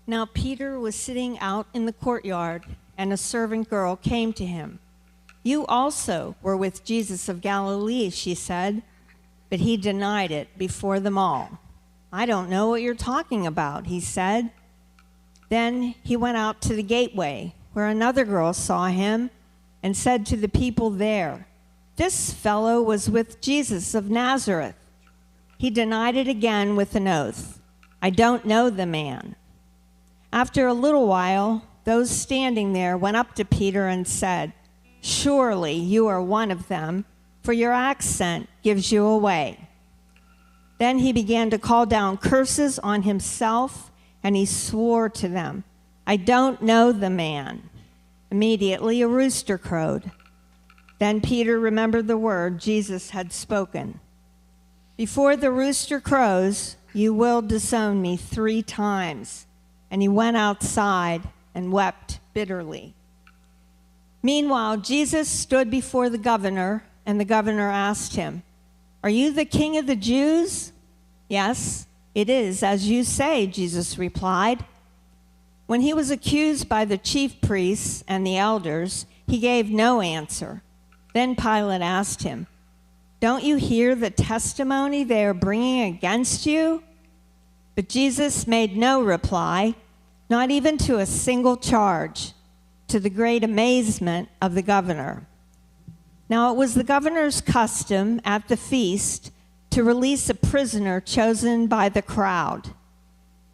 Now Peter was sitting out in the courtyard, and a servant girl came to him. "You also were with Jesus of Galilee," she said, but he denied it before them all. "I don't know what you're talking about," he said. Then he went out to the gateway, where another girl saw him and said to the people there, "This fellow was with Jesus of Nazareth." He denied it again with an oath, "I don't know the man." After a little while, those standing there went up to Peter and said, "Surely you are one of them, for your accent gives you away." Then he began to call down curses on himself, and he swore to them, "I don't know the man." Immediately a rooster crowed. Then Peter remembered the word Jesus had spoken. "Before the rooster crows, you will disown me 3 times." And he went outside and wept bitterly. Meanwhile, Jesus stood before the governor, and the governor asked him, "Are you the king of the Jews?" "Yes, it is as you say," Jesus replied. When he was accused by the chief priests and the elders, he gave no answer. Then Pilate asked him, "Don't you hear the testimony they are bringing against you?" But Jesus made no reply, not even to a single charge, to the great amazement of the governor. Now it was the governor's custom at the feast to release a prisoner chosen by the crowd.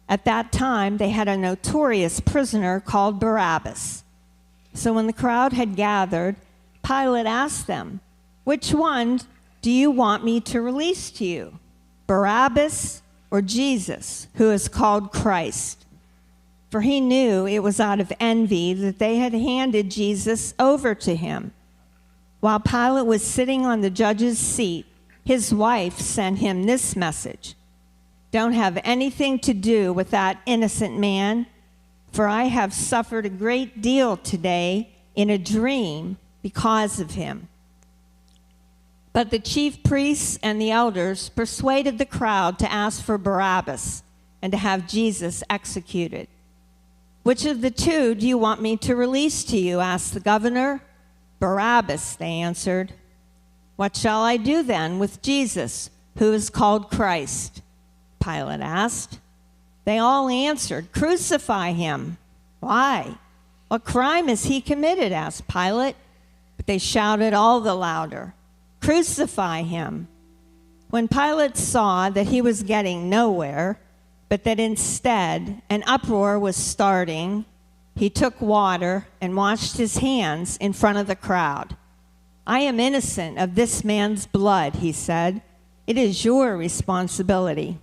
At that time, they had a notorious prisoner called Barabbas. So when the crowd had gathered, Pilate asked them, "Which one do you want me to release to you, Barabbas or Jesus, who is called Christ?" For he knew it was out of envy that they had handed Jesus over to him. While Pilate was sitting on the judge's seat, his wife sent him this message: "Don't have anything to do with that innocent man, for I have suffered a great deal today in a dream because of him." But the chief priests and the elders persuaded the crowd to ask for Barabbas and to have Jesus executed. "Which of the 2 do you want me to release to you?" asked the governor. "Barabbas," they answered. "What shall I do then with Jesus, who is called Christ?" Pilate asked. They all answered, "Crucify him." "Why? What crime has he committed?" asked Pilate. But they shouted all the louder, "Crucify him." When Pilate saw that he was getting nowhere, but that instead an uproar was starting, he took water and washed his hands in front of the crowd. "I am innocent of this man's blood," he said. "It is your responsibility."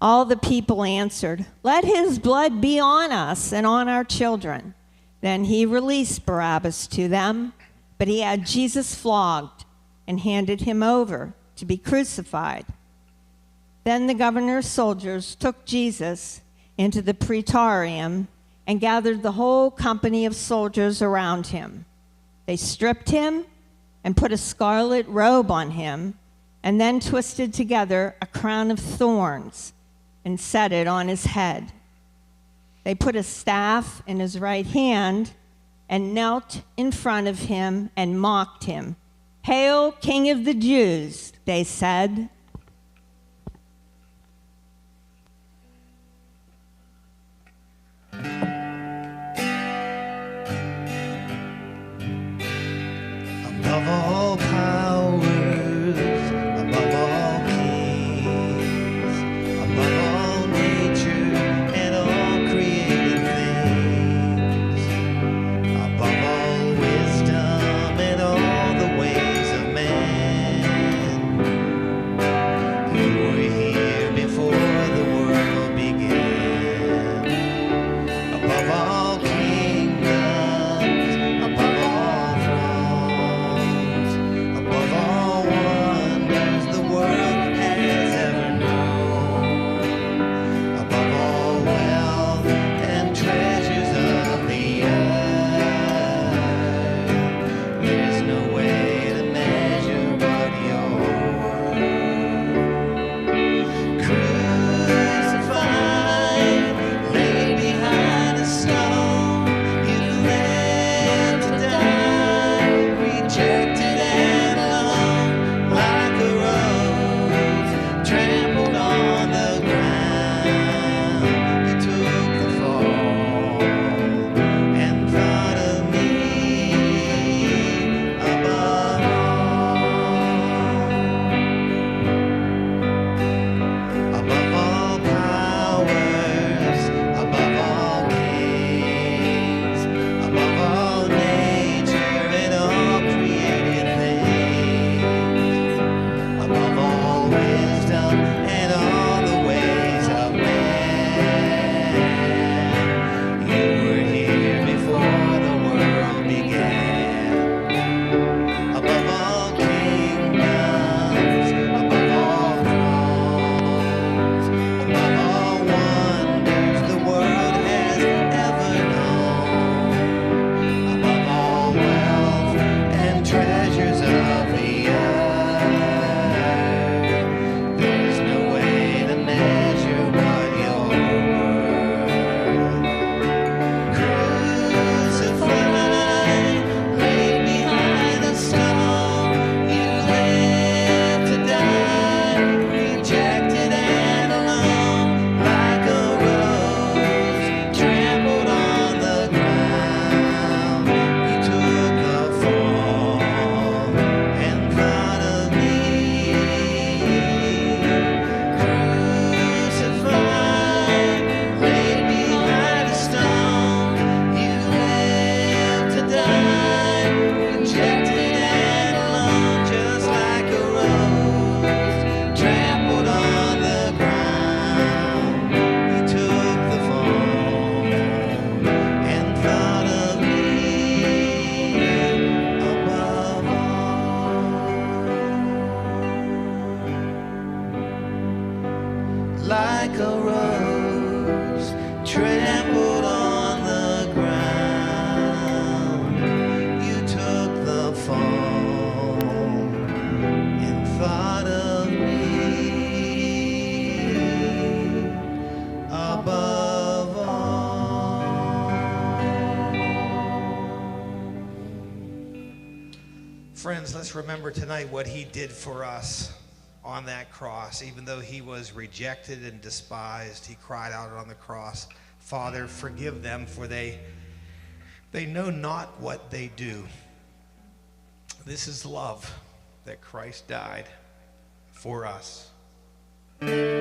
All the people answered, "Let his blood be on us and on our children." Then he released Barabbas to them, but he had Jesus flogged and handed him over to be crucified. Then the governor's soldiers took Jesus into the praetorium and gathered the whole company of soldiers around him. They stripped him and put a scarlet robe on him, and then twisted together a crown of thorns and set it on his head. They put a staff in his right hand and knelt in front of him and mocked him. "Hail, King of the Jews," they said. Above all powers, above all kings, above all nature and all created things, above all wisdom and all the ways of man, trampled on the ground. You took the fall and thought of me above all. Friends, let's remember tonight what he did for us on that cross. Even though he was rejected and despised, he cried out on the cross, Father, forgive them, for they know not what they do. This is love, that Christ died for us. Because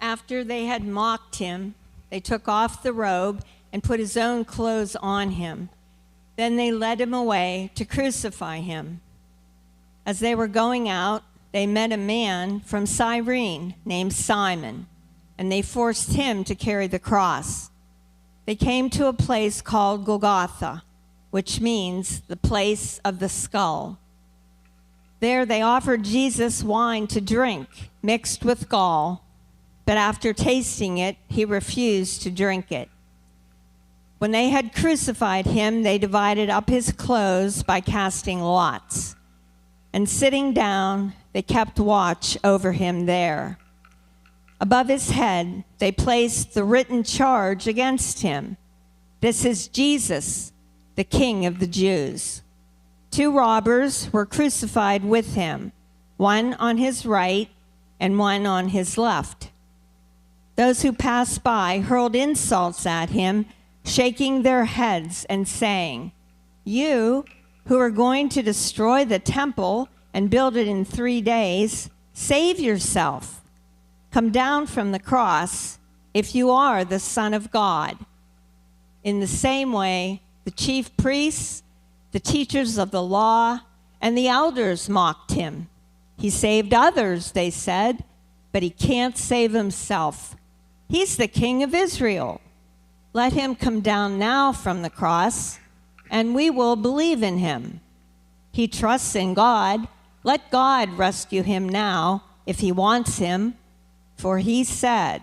After they had mocked him, they took off the robe and put his own clothes on him. Then they led him away to crucify him. As they were going out, they met a man from Cyrene named Simon, and they forced him to carry the cross. They came to a place called Golgotha, which means the place of the skull. There they offered Jesus wine to drink, mixed with gall, but after tasting it, he refused to drink it. When they had crucified him, they divided up his clothes by casting lots. And sitting down, they kept watch over him there. Above his head, they placed the written charge against him. This is Jesus, the King of the Jews. 2 robbers were crucified with him, one on his right and one on his left. Those who passed by hurled insults at him, shaking their heads and saying, "You who are going to destroy the temple and build it in 3 days, save yourself. Come down from the cross if you are the Son of God." In the same way, the chief priests, the teachers of the law, and the elders mocked him. He saved others, they said, but he can't save himself. He's the King of Israel. Let him come down now from the cross, and we will believe in him. He trusts in God. Let God rescue him now if he wants him, for he said,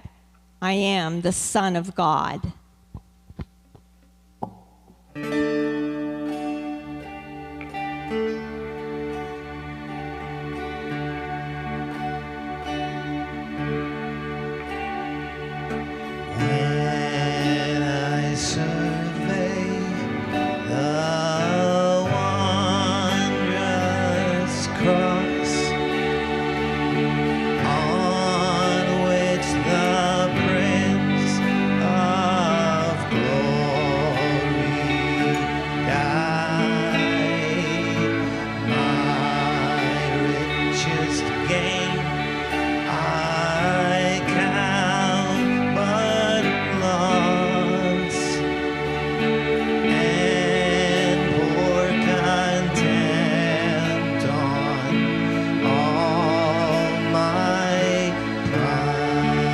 "I am the Son of God." When I survey the wondrous cross on which the Prince of Glory died, my richest gain I count but loss, and pour contempt on all my pride.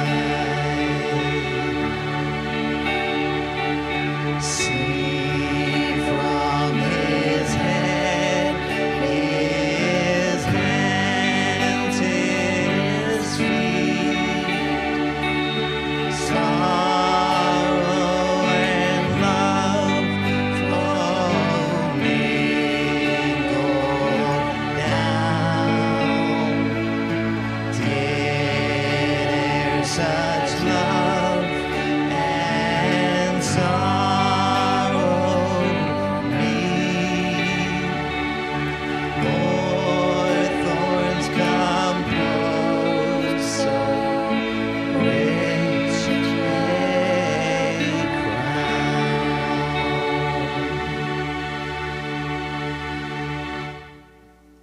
See from his head, his hands, his feet, sorrow and love flow mingled down. Did such love and sorrow meet, or thorns compose so rich a crown?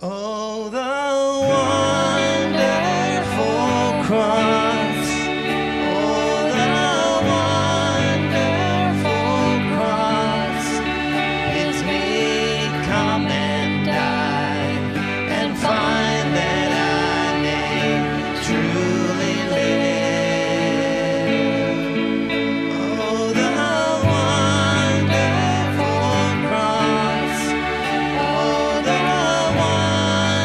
Oh, the wonderful cross. Oh, the wonderful cross. Bids me come and die and find that I may truly live. Oh, the wonderful cross. Oh, the wonderful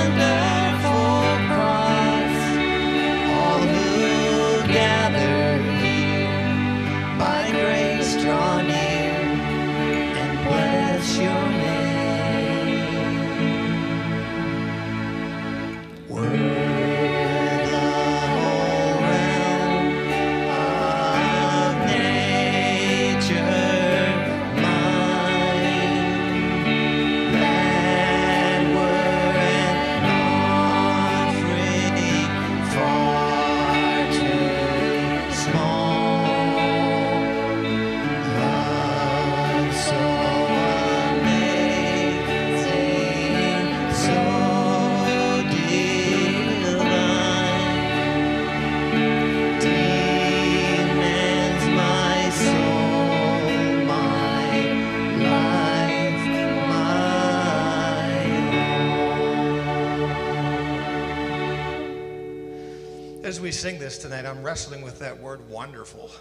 as we sing this tonight, I'm wrestling with that word wonderful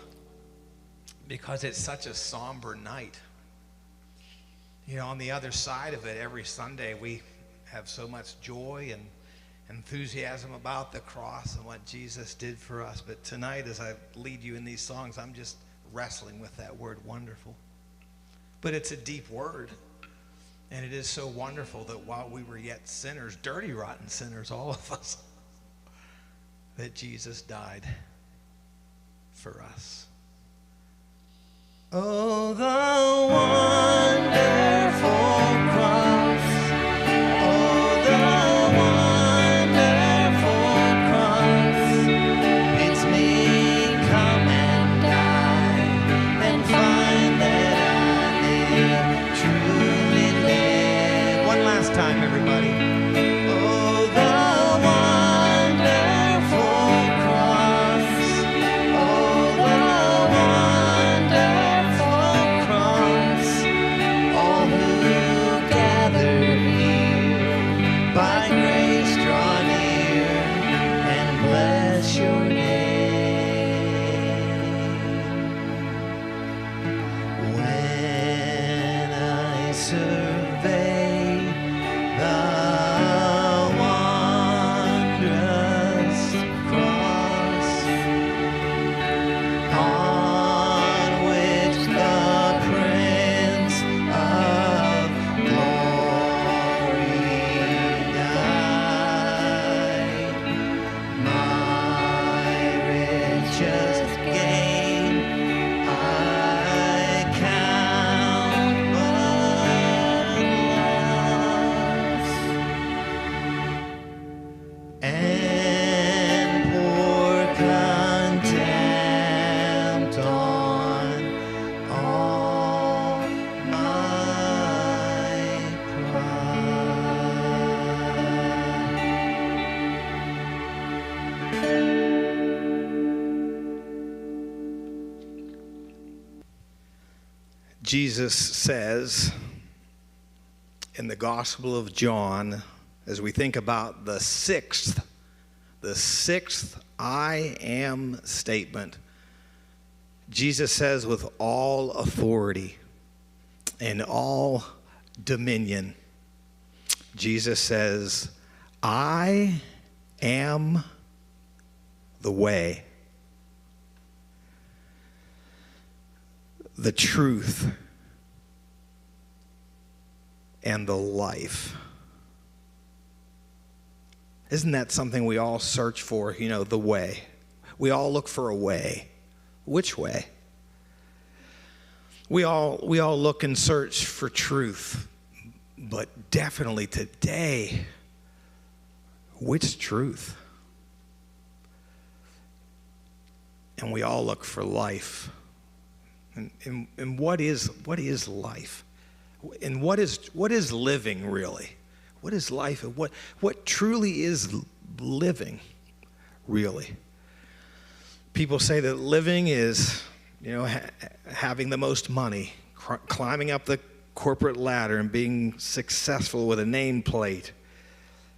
because it's such a somber night. You know, on the other side of it, every Sunday we have so much joy and enthusiasm about the cross and what Jesus did for us. But tonight, as I lead you in these songs, I'm just wrestling with that word wonderful. But it's a deep word. And it is so wonderful that while we were yet sinners, dirty, rotten sinners, all of us, that Jesus died for us. Oh, the wonderful cross. Oh, the wonderful cross. It's me come and die and find that I may truly live. One last time, everybody. Oh, the wonderful cross. Oh, the wonderful cross. All who gather here by grace draw near and bless your name. When I survey the wondrous cross on which the Prince of Glory died, my richest gain I count but loss, and pour contempt on all my pride. Jesus says in the Gospel of John, as we think about the sixth I am statement, Jesus says, with all authority and all dominion, Jesus says, I am the way, the truth, and the life. Isn't that something we all search for, you know, the way? We all look for a way. Which way? We all look and search for truth. But definitely today, which truth? And we all look for life. And what is life? And what is living really? What is life? And what truly is living really? People say that living is, you know, having the most money, climbing up the corporate ladder and being successful with a nameplate,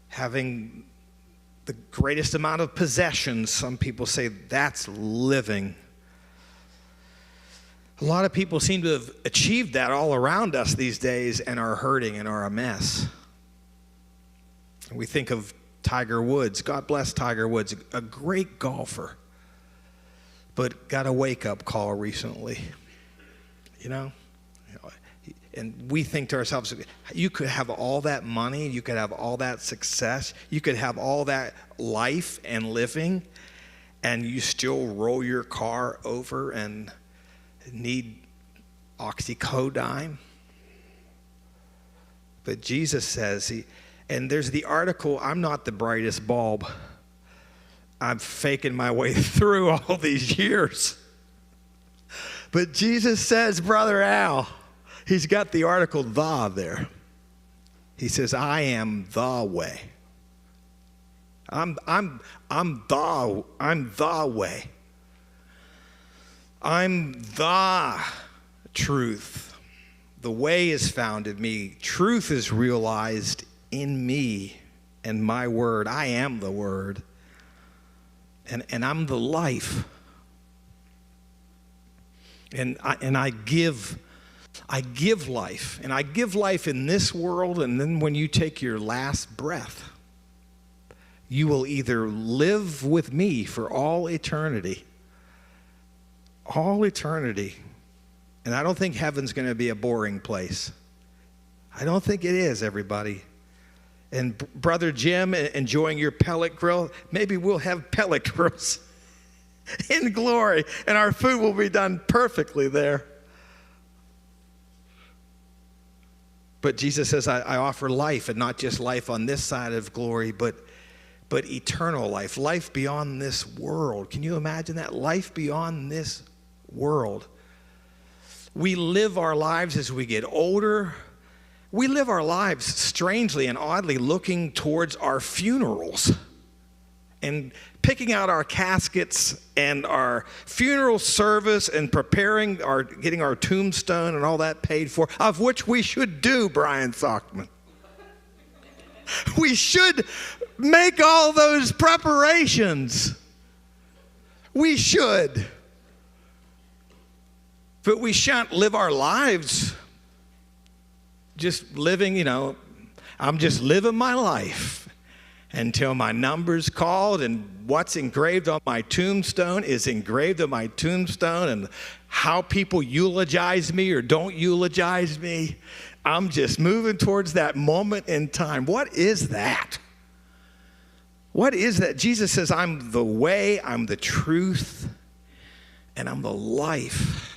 having the greatest amount of possessions. Some people say that's living. A lot of people seem to have achieved that all around us these days and are hurting and are a mess. We think of Tiger Woods. God bless Tiger Woods, a great golfer, but got a wake-up call recently, you know? And we think to ourselves, you could have all that money, you could have all that success, you could have all that life and living, and you still roll your car over and need oxycodone. But Jesus says, and there's the article, I'm not the brightest bulb. I'm faking my way through all these years. But Jesus says, Brother Al, he's got the article "the" there. He says, I am the way. I'm the way. I'm the truth. The way is found in me. Truth is realized in me and my word. I am the word. and I'm the life. And I give life. And I give life in this world, and then when you take your last breath, you will either live with me for all eternity. All eternity. And I don't think heaven's going to be a boring place. I don't think it is, everybody. And Brother Jim, enjoying your pellet grill, maybe we'll have pellet grills in glory, and our food will be done perfectly there. But Jesus says, I offer life, and not just life on this side of glory, but eternal life, life beyond this world. Can you imagine that? Life beyond this world. We live our lives as we get older. We live our lives strangely and oddly looking towards our funerals and picking out our caskets and our funeral service and getting our tombstone and all that paid for, of which we should do, Brian Sockman. We should make all those preparations. We should. But we shan't live our lives just living, I'm just living my life until my number's called, and what's engraved on my tombstone is engraved on my tombstone, and how people eulogize me or don't eulogize me, I'm just moving towards that moment in time. What is that? What is that? Jesus says, I'm the way, I'm the truth, and I'm the life.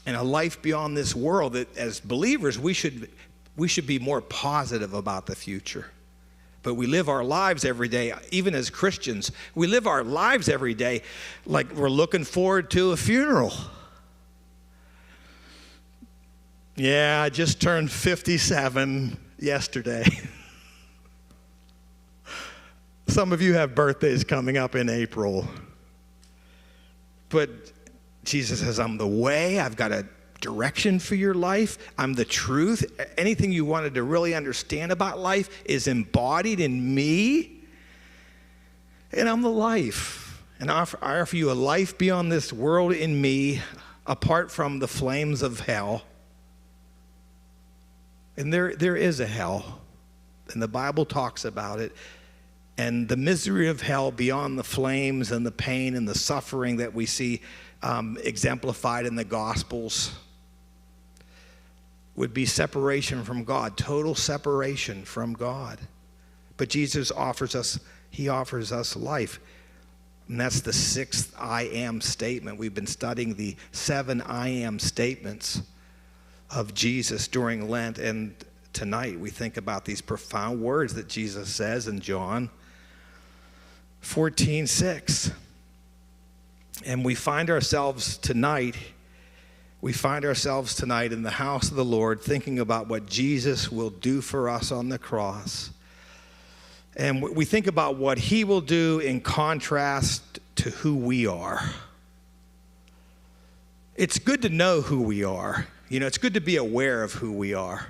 And a life beyond this world that as believers, we should be more positive about the future. But we live our lives every day, even as Christians, we live our lives every day like we're looking forward to a funeral. Yeah, I just turned 57 yesterday. Some of you have birthdays coming up in April. But Jesus says, I'm the way. I've got a direction for your life. I'm the truth. Anything you wanted to really understand about life is embodied in me. And I'm the life. And I offer you a life beyond this world in me, apart from the flames of hell. And there is a hell. And the Bible talks about it. And the misery of hell beyond the flames and the pain and the suffering that we see exemplified in the Gospels would be separation from God, total separation from God. But Jesus offers us life. And that's the sixth I am statement. We've been studying the 7 I am statements of Jesus during Lent. And tonight we think about these profound words that Jesus says in John 14:6. And we find ourselves tonight in the house of the Lord thinking about what Jesus will do for us on the cross. And we think about what he will do in contrast to who we are. It's good to know who we are. It's good to be aware of who we are.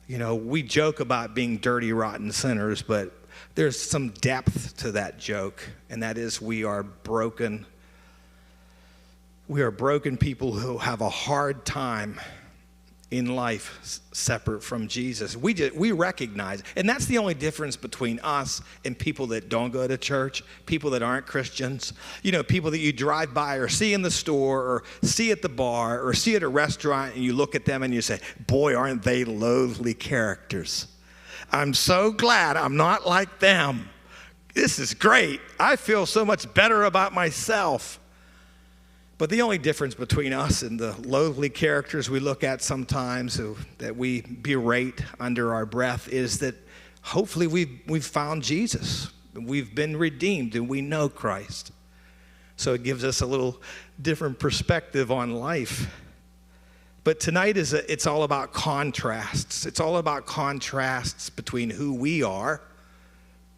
We joke about being dirty, rotten sinners, but there's some depth to that joke, and that is we are broken. We are broken people who have a hard time in life separate from Jesus. We recognize, and that's the only difference between us and people that don't go to church, people that aren't Christians, people that you drive by or see in the store or see at the bar or see at a restaurant, and you look at them and you say, boy, aren't they loathly characters. I'm so glad I'm not like them. This is great. I feel so much better about myself. But the only difference between us and the loathly characters we look at sometimes that we berate under our breath is that hopefully we've found Jesus. We've been redeemed and we know Christ. So it gives us a little different perspective on life. But tonight it's all about contrasts. It's all about contrasts between who we are.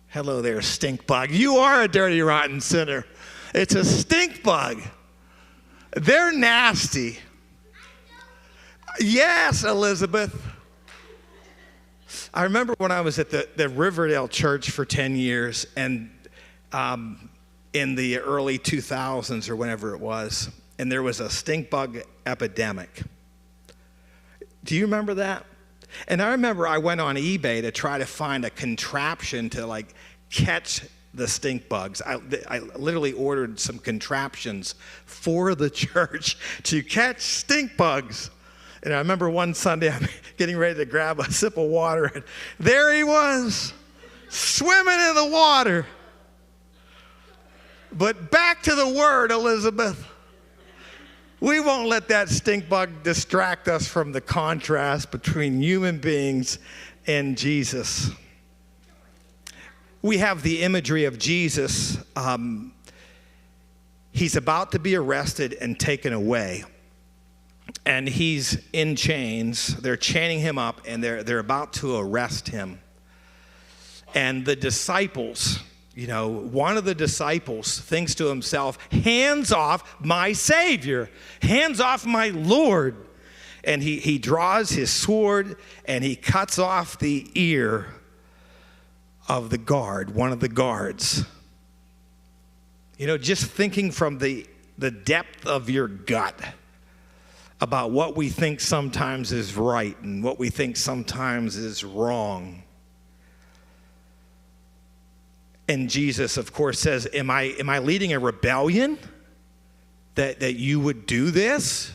Hello there, stink bug. You are a dirty, rotten sinner. It's a stink bug. They're nasty. Yes, Elizabeth. I remember when I was at the Riverdale Church for 10 years, and in the early 2000s or whenever it was, and there was a stink bug epidemic. Do you remember that? And I remember I went on eBay to try to find a contraption to like catch the stink bugs. I literally ordered some contraptions for the church to catch stink bugs. And I remember one Sunday I'm getting ready to grab a sip of water, and there he was, swimming in the water. But back to the word, Elizabeth. We won't let that stink bug distract us from the contrast between human beings and Jesus. We have the imagery of Jesus. He's about to be arrested and taken away. And he's in chains. They're chaining him up, and they're about to arrest him. And the disciples, one of the disciples thinks to himself, hands off my Savior, hands off my Lord. And he draws his sword and he cuts off the ear of the guard, one of the guards. Just thinking from the depth of your gut about what we think sometimes is right and what we think sometimes is wrong. And Jesus, of course, says, am I leading a rebellion that you would do this?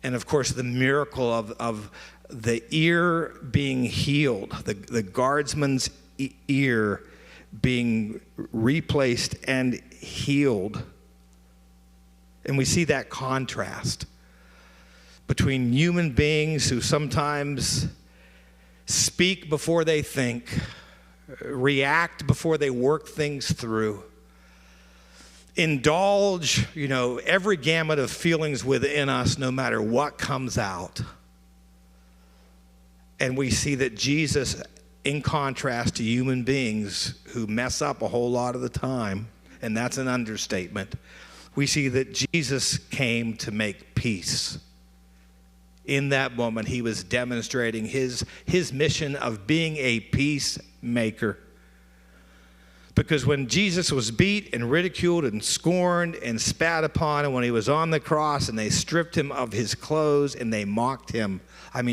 And, of course, the miracle of the ear being healed, the guardsman's ear being replaced and healed. And we see that contrast between human beings who sometimes speak before they think, react before they work things through, indulge, every gamut of feelings within us no matter what comes out. And we see that Jesus, in contrast to human beings who mess up a whole lot of the time, and that's an understatement, we see that Jesus came to make peace. In that moment, he was demonstrating his mission of being a peacemaker. Because when Jesus was beat and ridiculed and scorned and spat upon, and when he was on the cross and they stripped him of his clothes and they mocked him,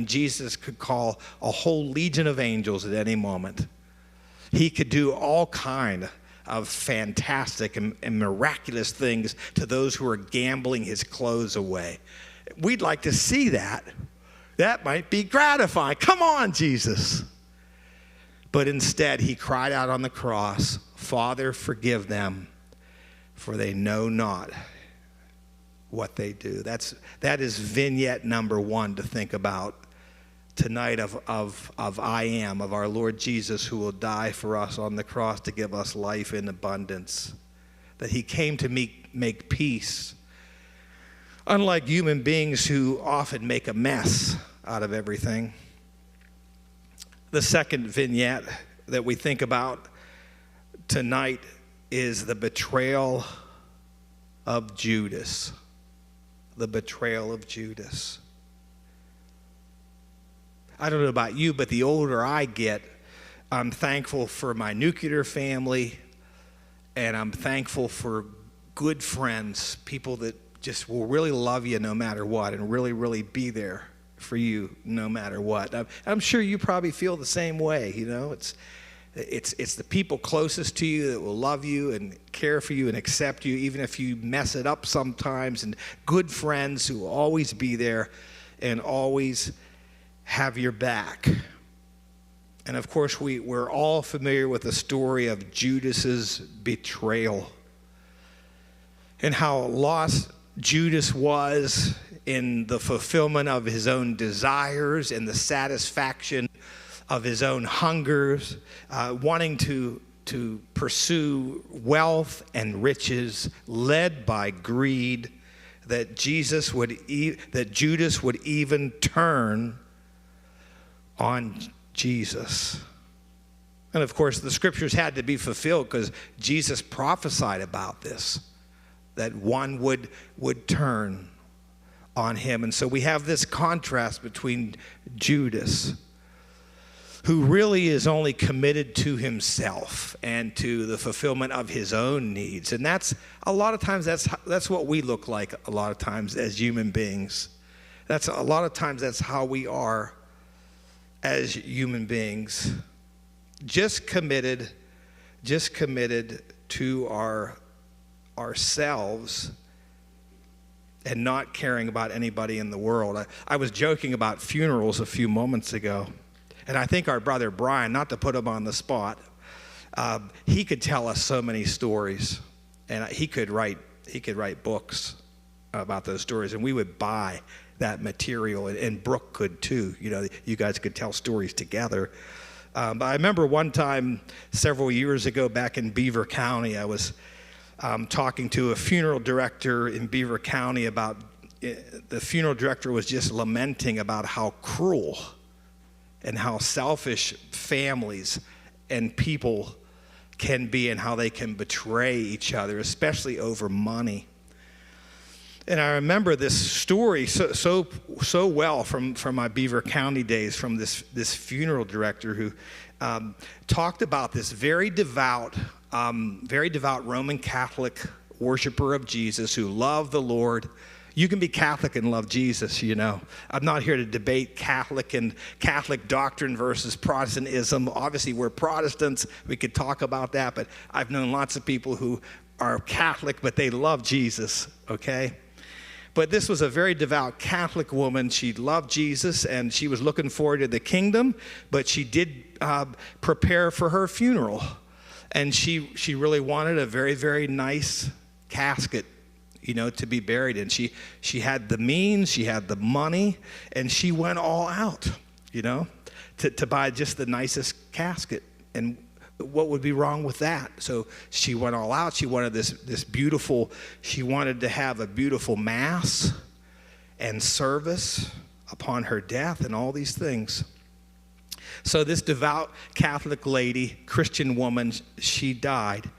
Jesus could call a whole legion of angels at any moment. He could do all kind of fantastic and miraculous things to those who are gambling his clothes away. We'd like to see that. That might be gratifying. Come on, Jesus. But instead, he cried out on the cross, Father, forgive them, for they know not what they do. That is vignette number one to think about tonight of I Am, of our Lord Jesus, who will die for us on the cross to give us life in abundance. That he came to make peace. Unlike human beings who often make a mess out of everything. The second vignette that we think about tonight is the betrayal of Judas. The betrayal of Judas. I don't know about you, but the older I get, I'm thankful for my nuclear family, and I'm thankful for good friends, people that just will really love you no matter what and really, really be there for you no matter what. I'm sure you probably feel the same way, It's the people closest to you that will love you and care for you and accept you, even if you mess it up sometimes, and good friends who will always be there and always have your back. And of course, we're all familiar with the story of Judas's betrayal and how lost Judas was in the fulfillment of his own desires and the satisfaction of his own hungers, wanting to pursue wealth and riches, led by greed, that Judas would even turn on Jesus. And of course, the scriptures had to be fulfilled because Jesus prophesied about this, that one would turn on him. And so we have this contrast between Judas. who really is only committed to himself and to the fulfillment of his own needs. And that's a lot of times that's what we look like a lot of times as human beings. That's a lot of times that's how we are as human beings. Just committed to ourselves and not caring about anybody in the world. I was joking about funerals a few moments ago, and I think our brother Brian, not to put him on the spot, he could tell us so many stories, and he could write books about those stories, and we would buy that material, and Brooke could too. You know, you guys could tell stories together. But I remember one time several years ago back in Beaver County, I was talking to a funeral director in Beaver County about the funeral director was just lamenting about how cruel and how selfish families and people can be and how they can betray each other, especially over money. And I remember this story so well from my Beaver County days from this funeral director who talked about this very devout Roman Catholic worshiper of Jesus who loved the Lord. You can be Catholic and love Jesus, you know. I'm not here to debate Catholic doctrine versus Protestantism. Obviously, we're Protestants. We could talk about that, but I've known lots of people who are Catholic, but they love Jesus, okay? But this was a very devout Catholic woman. She loved Jesus, and she was looking forward to the kingdom, but she did prepare for her funeral. And she really wanted a very, very nice casket, you know, to be buried in. She had the means, she had the money, and she went all out, you know, to buy just the nicest casket. And what would be wrong with that? So she went all out. She wanted this beautiful, she wanted to have a beautiful mass and service upon her death and all these things. So this devout Catholic lady, Christian woman, she died.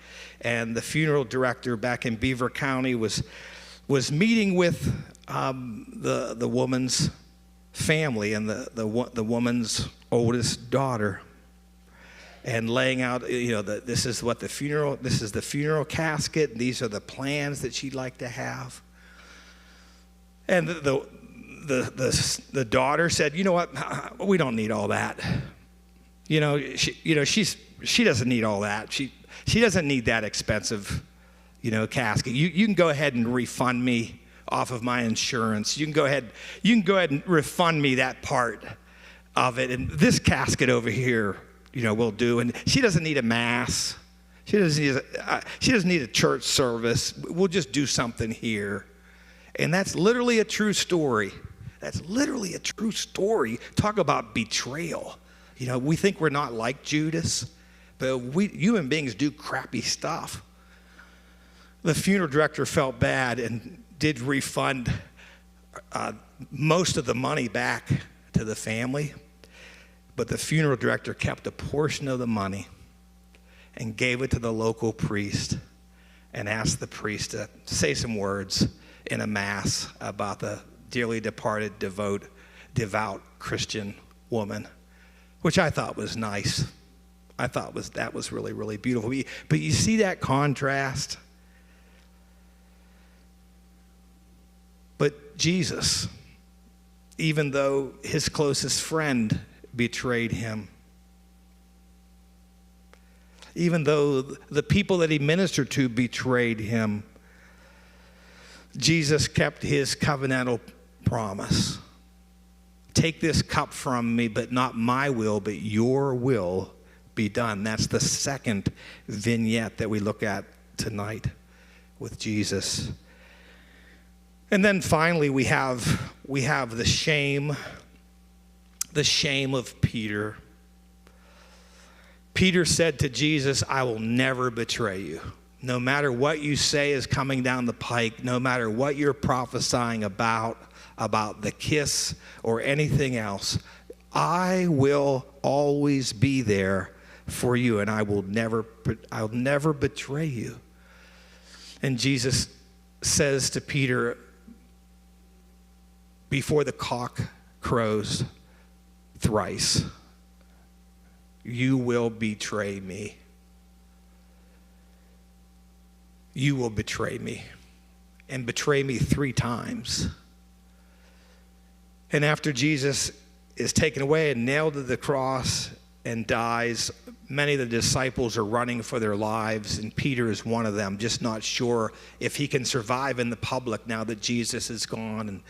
And the funeral director back in Beaver County was meeting with the woman's family and the woman's oldest daughter, and laying out, you know, this is the funeral casket, and these are the plans that she'd like to have. And the daughter said, you know what, we don't need all that. She doesn't need all that. She doesn't need that expensive, you know, casket. You can go ahead and refund me off of my insurance. You can go ahead and refund me that part of it. And this casket over here, you know, will do. And she doesn't need a mass. She doesn't need a church service. We'll just do something here. And that's literally a true story. That's literally a true story. Talk about betrayal. You know, we think we're not like Judas, but human beings do crappy stuff. The funeral director felt bad and did refund most of the money back to the family, but the funeral director kept a portion of the money and gave it to the local priest and asked the priest to say some words in a mass about the dearly departed, devout Christian woman, which I thought was nice. I thought that was really, really beautiful. But you see that contrast? But Jesus, even though his closest friend betrayed him, even though the people that he ministered to betrayed him, Jesus kept his covenantal promise. Take this cup from me, but not my will, but your will be done. That's the second vignette that we look at tonight with Jesus. And then finally we have the shame of Peter. Peter said to Jesus, I will never betray you. No matter what you say is coming down the pike, no matter what you're prophesying about the kiss or anything else, I will always be there for you, and I'll never betray you. And Jesus says to Peter, before the cock crows thrice, you will betray me. You will betray me, and betray me 3 times. And after Jesus is taken away and nailed to the cross and dies, many of the disciples are running for their lives, and Peter is one of them, just not sure if he can survive in the public now that Jesus is gone. And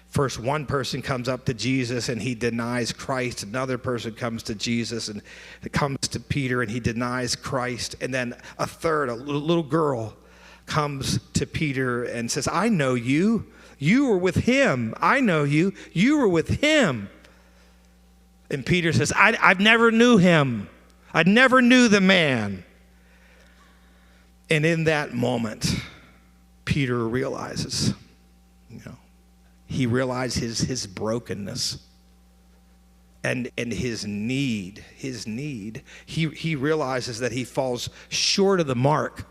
first one person comes up to Jesus and he denies Christ. Another person comes to Jesus and comes to Peter and he denies Christ. And then a third, a little girl, comes to Peter and says, I know you. You were with him. I know you. You were with him. And Peter says, I've never knew him. I never knew the man. And in that moment, Peter realizes, he realizes his brokenness and his need. He realizes that he falls short of the mark.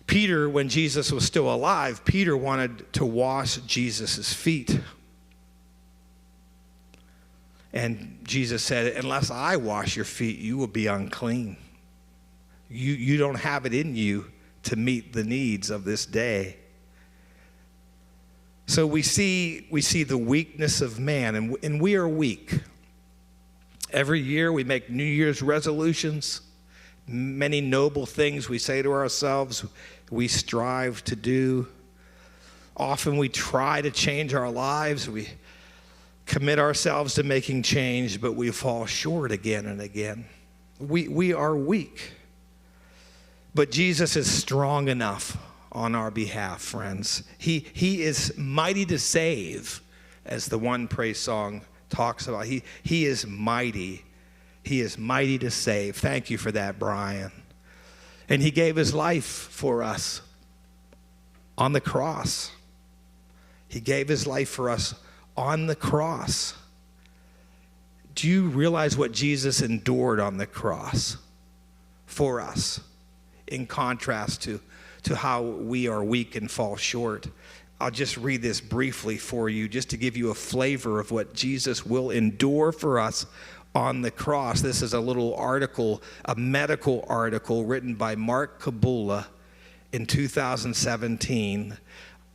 Peter, when Jesus was still alive, Peter wanted to wash Jesus' feet. And Jesus said, unless I wash your feet, you will be unclean. You don't have it in you to meet the needs of this day. So we see the weakness of man, and we are weak. Every year we make New Year's resolutions. Many noble things we say to ourselves, we strive to do. Often we try to change our lives. We commit ourselves to making change, but we fall short again and again. We are weak. But Jesus is strong enough on our behalf, friends. He is mighty to save, as the One Praise song talks about. He is mighty. He is mighty to save. Thank you for that, Brian. And he gave his life for us on the cross. He gave his life for us on the cross. Do you realize what Jesus endured on the cross for us, in contrast to how we are weak and fall short? I'll just read this briefly for you, just to give you a flavor of what Jesus will endure for us on the cross. This is a little article, a medical article written by Mark Kabula in 2017.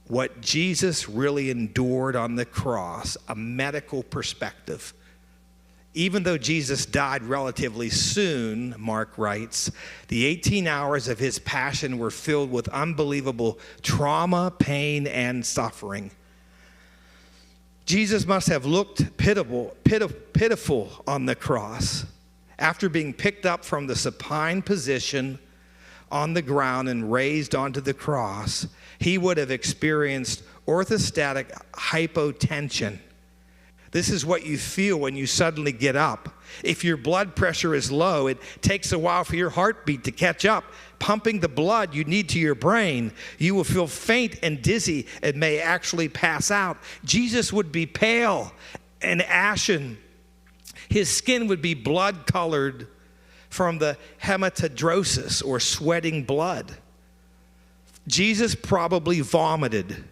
What Jesus really endured on the cross, a medical perspective. Even though Jesus died relatively soon, Mark writes, the 18 hours of his passion were filled with unbelievable trauma, pain, and suffering. Jesus must have looked pitiful on the cross. After being picked up from the supine position on the ground and raised onto the cross, he would have experienced orthostatic hypotension. This is what you feel when you suddenly get up. If your blood pressure is low, it takes a while for your heartbeat to catch up, pumping the blood you need to your brain. You will feel faint and dizzy and may actually pass out. Jesus would be pale and ashen. His skin would be blood-colored from the hematidrosis, or sweating blood. Jesus probably vomited.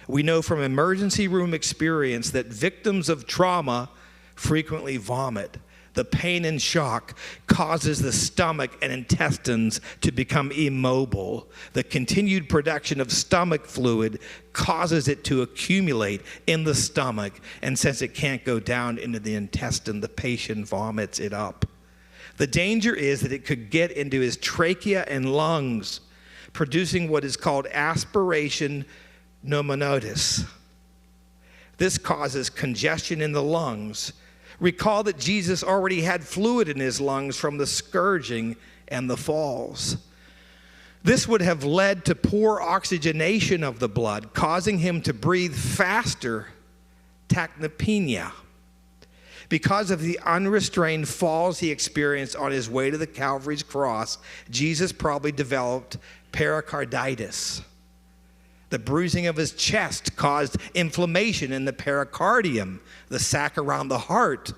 We know from emergency room experience that victims of trauma frequently vomit. The pain and shock causes the stomach and intestines to become immobile. The continued production of stomach fluid causes it to accumulate in the stomach, and since it can't go down into the intestine, the patient vomits it up. The danger is that it could get into his trachea and lungs, producing what is called aspiration pneumonitis. This causes congestion in the lungs. Recall that Jesus already had fluid in his lungs from the scourging and the falls. This would have led to poor oxygenation of the blood, causing him to breathe faster, tachypnea. Because of the unrestrained falls he experienced on his way to the Calvary's cross, Jesus probably developed pericarditis. The bruising of his chest caused inflammation in the pericardium, the sac around the heart.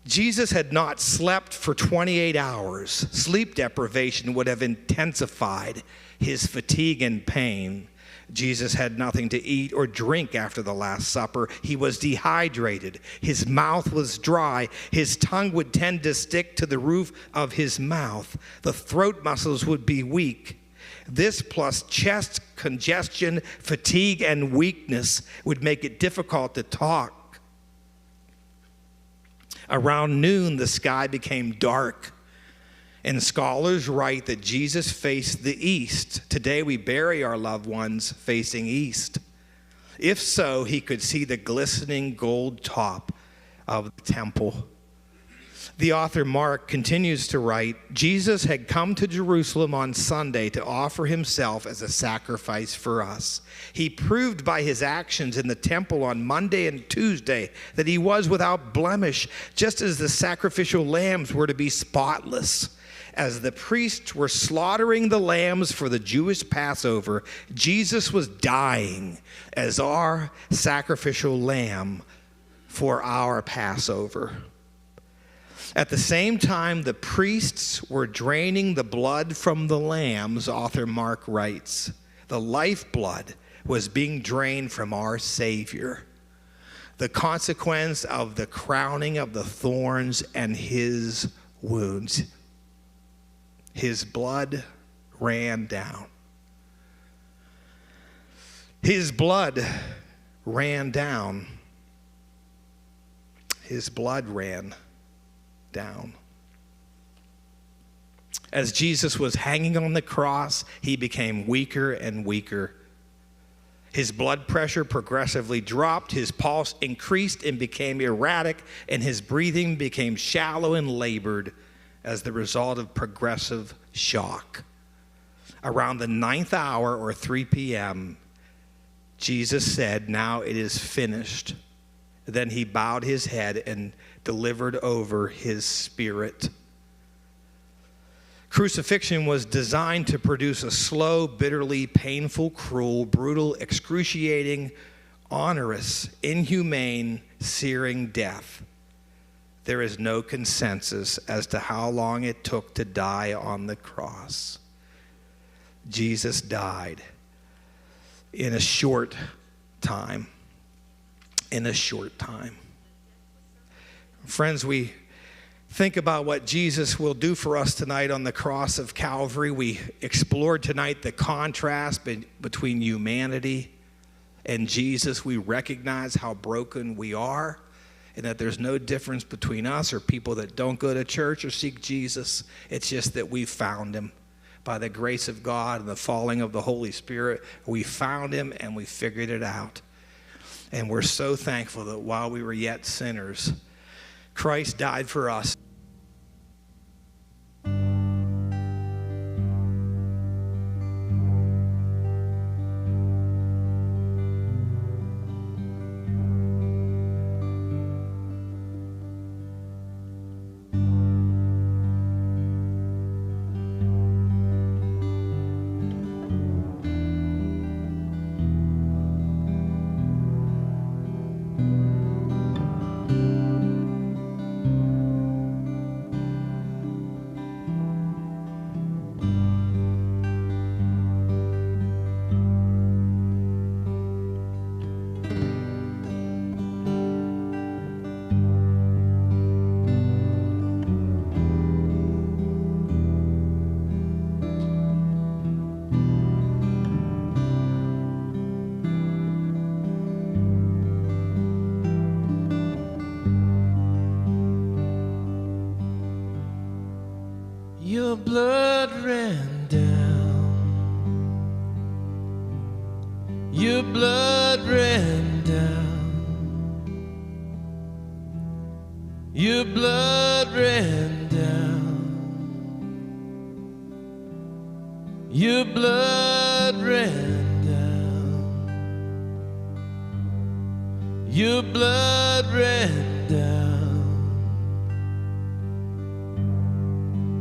Jesus had not slept for 28 hours. Sleep deprivation would have intensified his fatigue and pain. Jesus had nothing to eat or drink after the Last Supper. He was dehydrated. His mouth was dry. His tongue would tend to stick to the roof of his mouth. The throat muscles would be weak. This plus chest congestion, fatigue, and weakness would make it difficult to talk. Around noon, the sky became dark. And scholars write that Jesus faced the east. Today we bury our loved ones facing east. If so, he could see the glistening gold top of the temple. The author Mark continues to write, Jesus had come to Jerusalem on Sunday to offer himself as a sacrifice for us. He proved by his actions in the temple on Monday and Tuesday that he was without blemish, just as the sacrificial lambs were to be spotless. As the priests were slaughtering the lambs for the Jewish Passover, Jesus was dying as our sacrificial lamb for our Passover. At the same time, the priests were draining the blood from the lambs, author Mark writes. The lifeblood was being drained from our Savior. The consequence of the crowning of the thorns and his wounds. His blood ran down. His blood ran down. His blood ran down. As Jesus was hanging on the cross, he became weaker and weaker. His blood pressure progressively dropped, his pulse increased and became erratic, and his breathing became shallow and labored as the result of progressive shock. Around the 9th hour, or 3 p.m., Jesus said, "Now it is finished." Then he bowed his head and delivered over his spirit. Crucifixion was designed to produce a slow, bitterly painful, cruel, brutal, excruciating, onerous, inhumane, searing death. There is no consensus as to how long it took to die on the cross. Jesus died in a short time. In a short time. Friends, we think about what Jesus will do for us tonight on the cross of Calvary. We explored tonight the contrast between humanity and Jesus. We recognize how broken we are and that there's no difference between us or people that don't go to church or seek Jesus. It's just that we found him. By the grace of God and the falling of the Holy Spirit, we found him and we figured it out. And we're so thankful that while we were yet sinners, Christ died for us. Your blood ran down. Your blood ran down. Your blood ran down. Your blood ran down. Your blood ran down.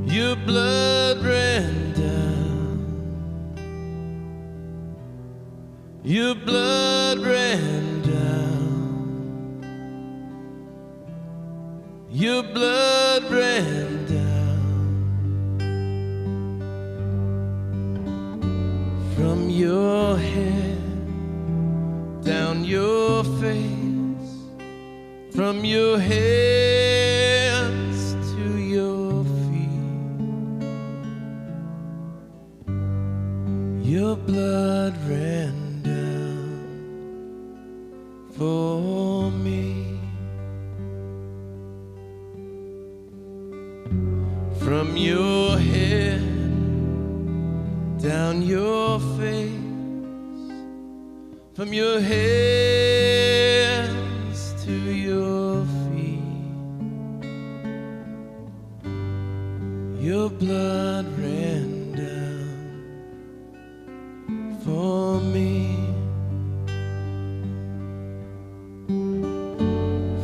Your blood ran down. Your blood ran down. Your blood ran down. From your head from your hands to your feet. Your blood ran down for me. From your head down your face, from your hands to your feet, your blood ran down for me.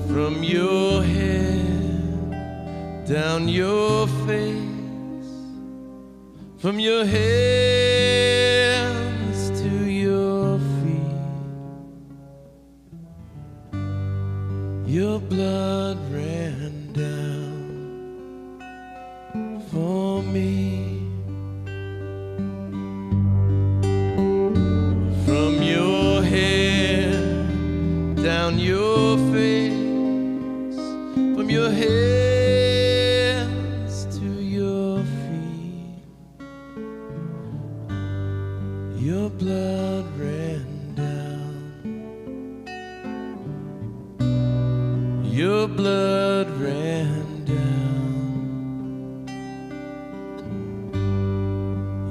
From your head down your face, from your hands to your feet, your blood ran down for me. From your head down your face, from your hands to your feet, your blood ran down. Your blood ran down.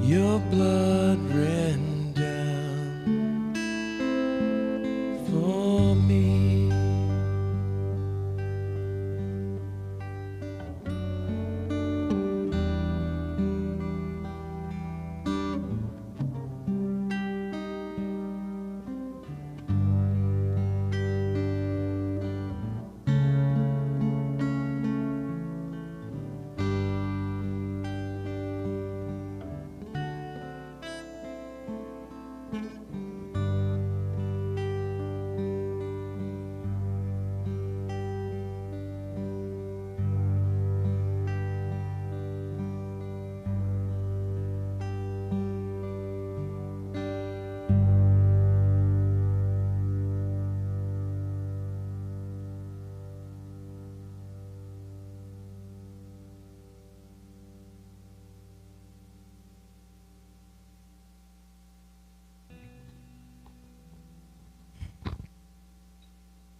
Your blood ran down for me.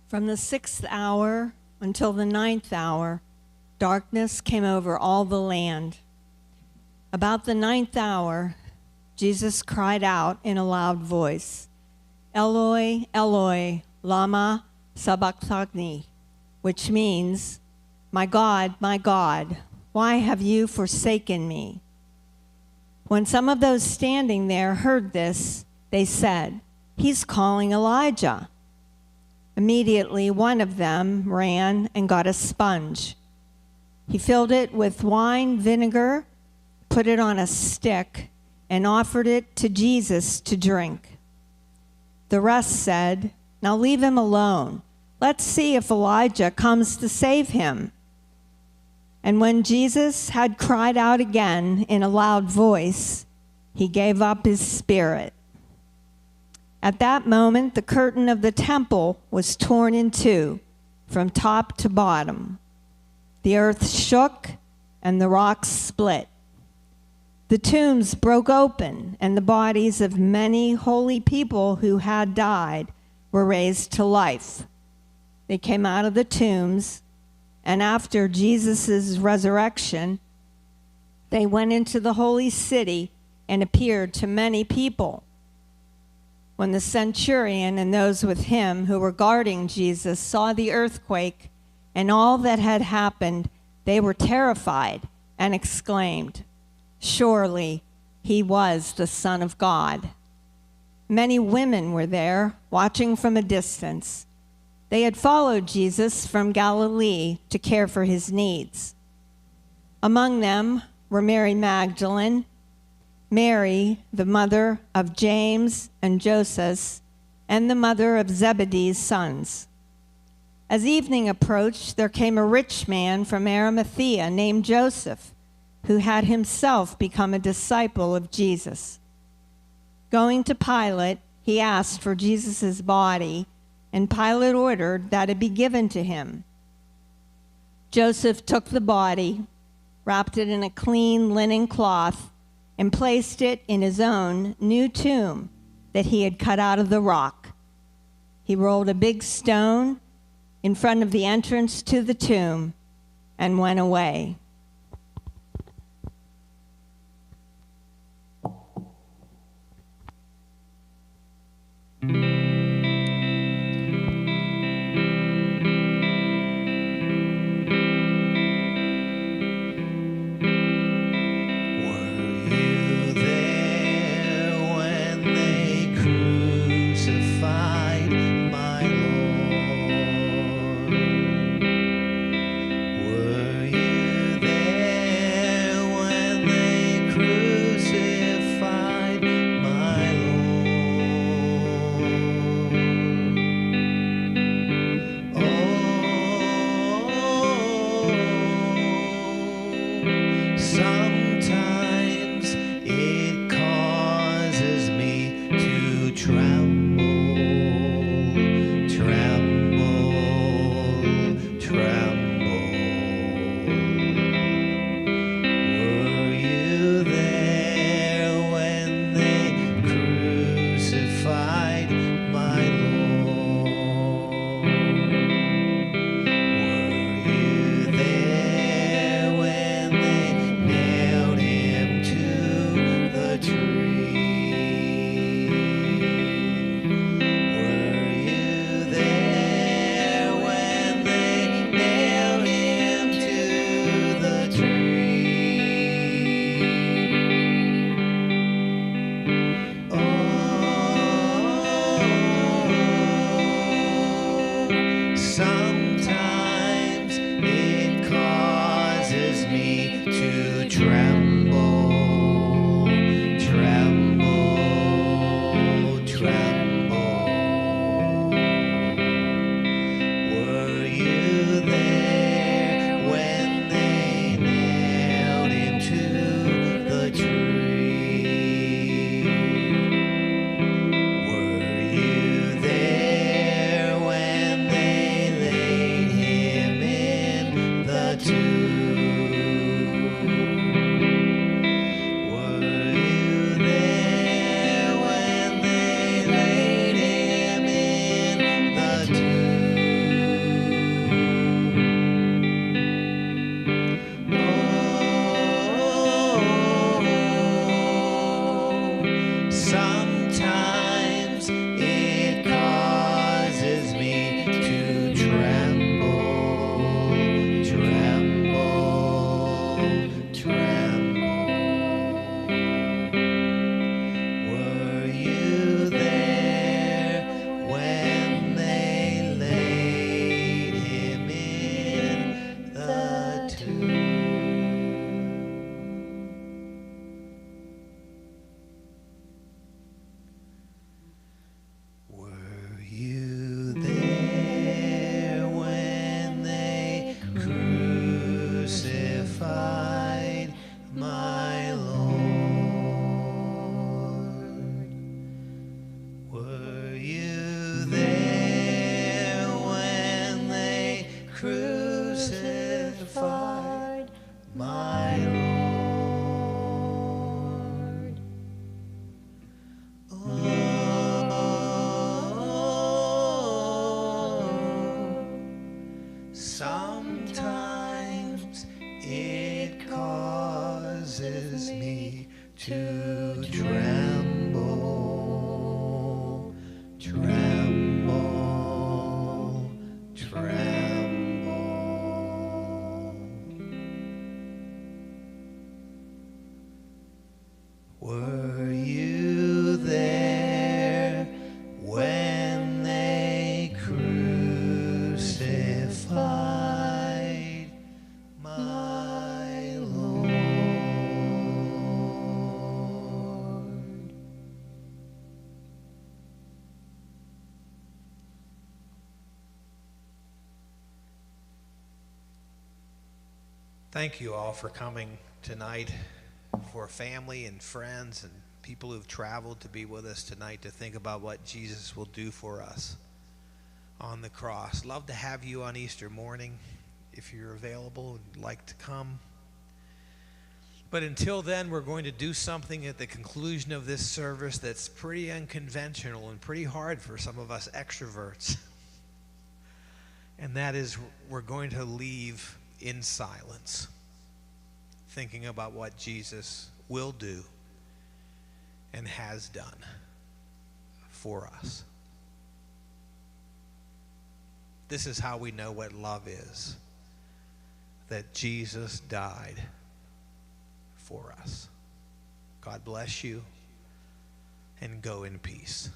From the 6th hour until the 9th hour, darkness came over all the land. About the 9th hour, Jesus cried out in a loud voice, "Eloi, Eloi, lama sabachthani," which means, my God, why have you forsaken me?" When some of those standing there heard this, they said, "He's calling Elijah." Immediately, one of them ran and got a sponge. He filled it with wine vinegar, put it on a stick, and offered it to Jesus to drink. The rest said, "Now leave him alone. Let's see if Elijah comes to save him." And when Jesus had cried out again in a loud voice, he gave up his spirit. At that moment, the curtain of the temple was torn in two, from top to bottom. The earth shook, and the rocks split. The tombs broke open, and the bodies of many holy people who had died were raised to life. They came out of the tombs, and after Jesus' resurrection, they went into the holy city and appeared to many people. When the centurion and those with him who were guarding Jesus saw the earthquake and all that had happened, they were terrified and exclaimed, "Surely he was the Son of God." Many women were there, watching from a distance. They had followed Jesus from Galilee to care for his needs. Among them were Mary Magdalene, Mary, the mother of James and Joseph, and the mother of Zebedee's sons. As evening approached, there came a rich man from Arimathea named Joseph, who had himself become a disciple of Jesus. Going to Pilate, he asked for Jesus' body, and Pilate ordered that it be given to him. Joseph took the body, wrapped it in a clean linen cloth, and placed it in his own new tomb that he had cut out of the rock. He rolled a big stone in front of the entrance to the tomb and went away. Sometimes it causes me to tremble, tremble, tremble. Were you there when they crucified my Lord? Were you there when they nailed him to the tree? Were you there when they nailed him to the tree? Oh, sometimes it causes me to tremble, tremble, tremble. Were you there when they nailed him to the tree? Were you there when they laid him in the tomb? Were you there when they laid him in the tomb? Oh, sometimes it causes me to tremble, tremble, tremble. Were you there when they laid him in the tomb? Were you there when they crucified my Lord? Were you there when they crucified my Lord? Sometimes it causes me to tremble, tremble, tremble. Were you there when they crucified my Lord? Thank you all for coming tonight, for family and friends and people who've traveled to be with us tonight to think about what Jesus will do for us on the cross. Love to have you on Easter morning. if you're available and like to come. But until then, we're going to do something at the conclusion of this service that's pretty unconventional and pretty hard for some of us extroverts. And that is, we're going to leave in silence, thinking about what Jesus will do and has done for us. This is how we know what love is, that Jesus died for us. God bless you, and go in peace.